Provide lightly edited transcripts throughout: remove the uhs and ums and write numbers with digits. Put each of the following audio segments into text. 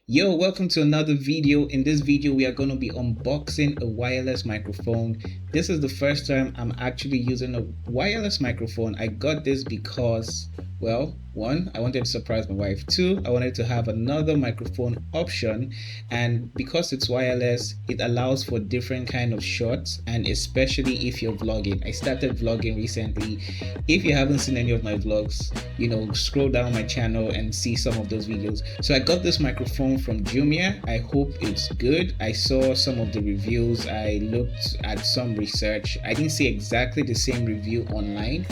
Yo, welcome to another video. In this video, we are going to be unboxing a wireless microphone. This is the first time I'm actually using a wireless microphone. I got this because, well, one, I wanted to surprise my wife. Two, I wanted to have another microphone option. And because it's wireless, it allows for different kind of shots, and especially if you're vlogging. I started vlogging recently. If you haven't seen any of my vlogs, scroll down my channel and see some of those videos. So I got this microphone from Jumia. I hope it's good. I saw some of the reviews. I looked at some research. I didn't see exactly the same review online,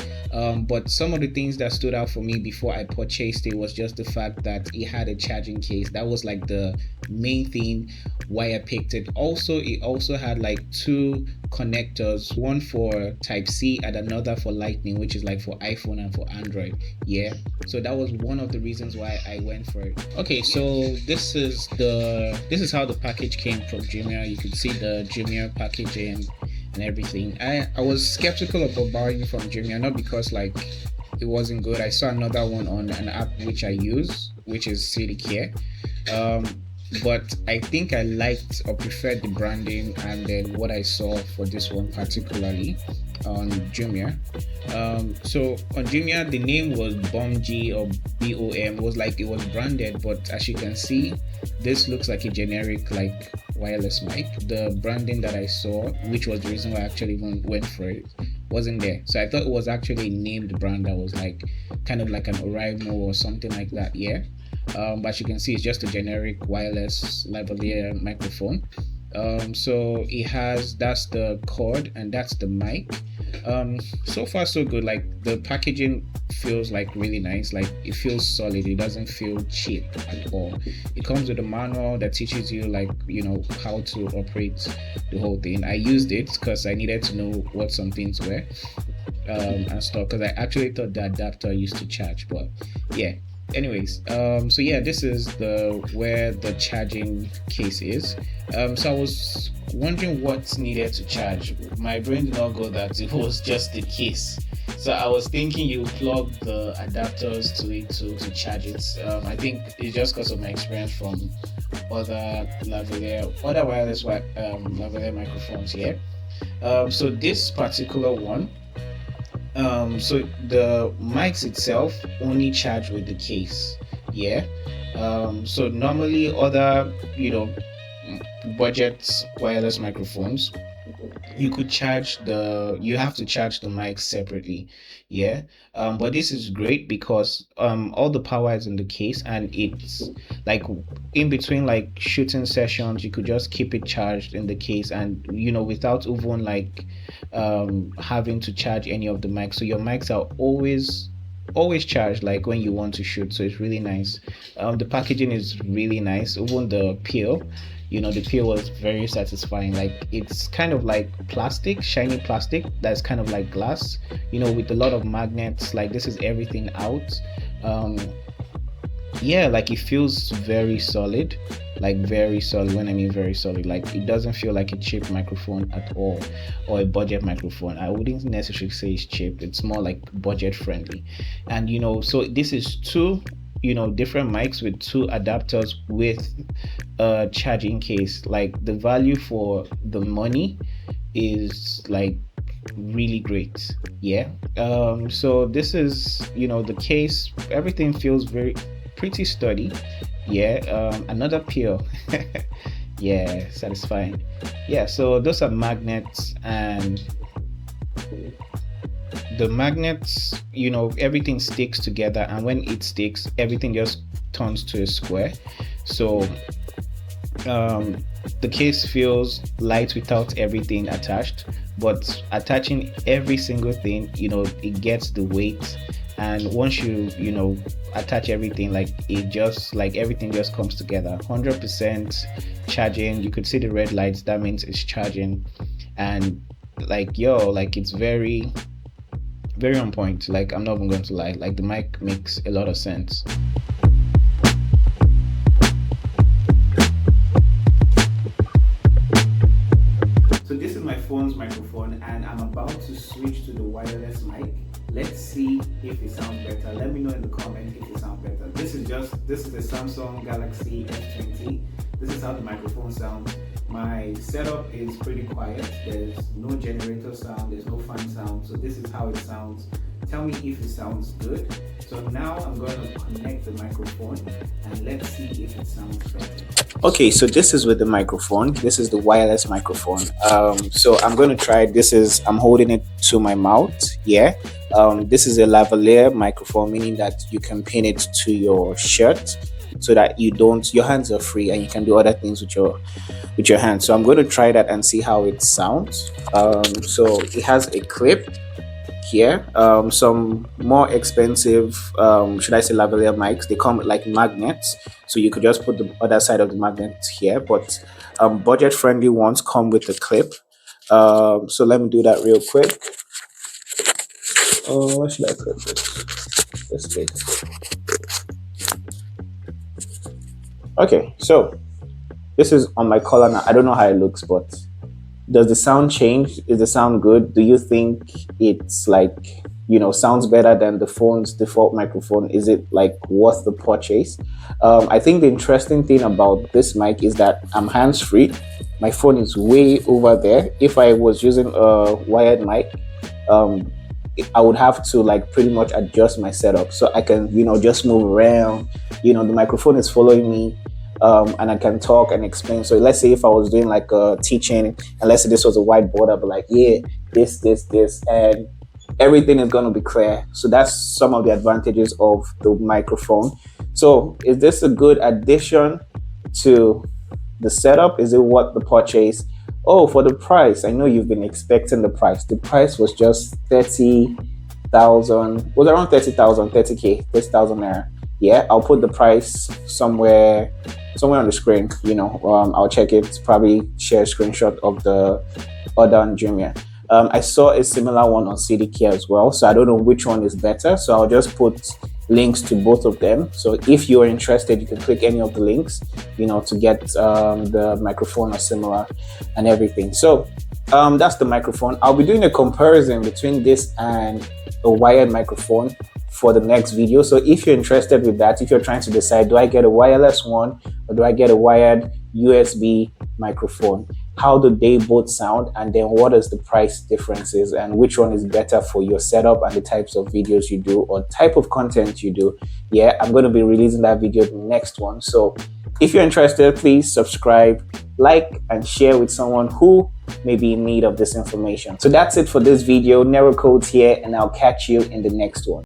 but some of the things that stood out for me before I purchased it was just the fact that it had a charging case. That was like the main thing why I picked it. Also, it also had like two connectors, one for type C and another for lightning, which is like for iPhone and for Android. Yeah, so that was one of the reasons why I went for it. Okay, so this is how the package came from Jumia. You can see the Jumia packaging and everything. I was skeptical about buying from Jumia, not because like it wasn't good. I saw another one on an app which I use, which is City Care. But I think I liked or preferred the branding and then what I saw for this one particularly on Jumia. So on Jumia, the name was BOMG or BOM, was like it was branded, but as you can see, this looks like a generic like wireless mic. The branding that I saw, which was the reason why I actually went for it, wasn't there. So I thought it was actually a named brand that was like kind of like an Orimo or something like that. Yeah. But as you can see, it's just a generic wireless lavalier microphone. So it has, that's the cord and that's the mic. So far so good. Like the packaging feels like really nice. Like it feels solid. It doesn't feel cheap at all. It comes with a manual that teaches you like how to operate the whole thing. I used it because I needed to know what some things were and stuff, because I actually thought the adapter used to charge, but yeah. Anyways, so yeah, this is where the charging case is. So I was wondering what's needed to charge. My brain did not go that it was just the case. So I was thinking you plug the adapters to it to charge it. I think it's just because of my experience from other wireless lavalier microphones here. So this particular one, so the mics itself only charge with the case. Yeah. So normally other budget wireless microphones, you have to charge the mic separately. Yeah. But this is great because all the power is in the case, and it's like in between like shooting sessions you could just keep it charged in the case, and without even like having to charge any of the mics. So your mics are always charged like when you want to shoot. So it's really nice. The packaging is really nice. Even the peel, the peel was very satisfying. Like it's kind of like plastic, shiny plastic that's kind of like glass, with a lot of magnets. Like this is everything out. Yeah, like it feels very solid, like very solid. When I mean very solid, like it doesn't feel like a cheap microphone at all, or a budget microphone. I wouldn't necessarily say it's cheap. It's more like budget friendly. And so this is two different mics with two adapters with a charging case. Like the value for the money is like really great. Yeah. So this is the case, everything feels pretty sturdy. Yeah. Another peel. Yeah, satisfying. Yeah, so those are magnets, and the magnets, everything sticks together, and when it sticks, everything just turns to a square. So the case feels light without everything attached, but attaching every single thing, it gets the weight. And once you attach everything, like it just like everything just comes together. 100% charging. You could see the red lights, that means it's charging. And like it's very very on point. Like I'm not even going to lie, like the mic makes a lot of sense. So this is my phone's microphone, and I'm about to switch to the wireless mic. Let's see if it sounds better. Let me know in the comment if it sounds better. This is a Samsung Galaxy S20. This is how the microphone sounds. My setup is pretty quiet. There's no generator sound, there's no fan sound. So this is how it sounds. Tell me if it sounds good. So now I'm going to connect the microphone and let's see if it sounds better. Okay, so this is with the microphone. This is the wireless microphone. So I'm going to try. I'm holding it to my mouth. Yeah. This is a lavalier microphone, meaning that you can pin it to your shirt so that your hands are free and you can do other things with your hands. So I'm going to try that and see how it sounds. So it has a clip here. Some more expensive, should I say, lavalier mics, they come with like magnets, so you could just put the other side of the magnet here, but budget friendly ones come with a clip. So let me do that real quick. Where should I put this place? Okay, so this is on my collar now. I don't know how it looks, but does the sound change? Is the sound good? Do you think it's like, sounds better than the phone's default microphone? Is it like worth the purchase? I think the interesting thing about this mic is that I'm hands-free. My phone is way over there. If I was using a wired mic, I would have to like pretty much adjust my setup so I can, just move around. The microphone is following me. And I can talk and explain. So let's say if I was doing like a teaching, and let's say this was a whiteboard, I'd be like, yeah, this, and everything is going to be clear. So that's some of the advantages of the microphone. So is this a good addition to the setup? Is it worth the purchase? Oh, for the price, I know you've been expecting the price. The price was just 30,000, was around 30,000, 30K, 30,000 naira. Yeah, I'll put the price somewhere on the screen. I'll check it, probably share a screenshot of the order on Jumia. I saw a similar one on CDK as well, so I don't know which one is better, so I'll just put links to both of them. So if you're interested, you can click any of the links, to get the microphone or similar and everything. So that's the microphone. I'll be doing a comparison between this and a wired microphone for the next video. So if you're interested with that, if you're trying to decide, do I get a wireless one or do I get a wired USB microphone? How do they both sound? And then what is the price differences and which one is better for your setup and the types of videos you do or type of content you do? Yeah, I'm going to be releasing that video the next one. So if you're interested, please subscribe, like, and share with someone who may be in need of this information. So that's it for this video. Nero Codes here, and I'll catch you in the next one.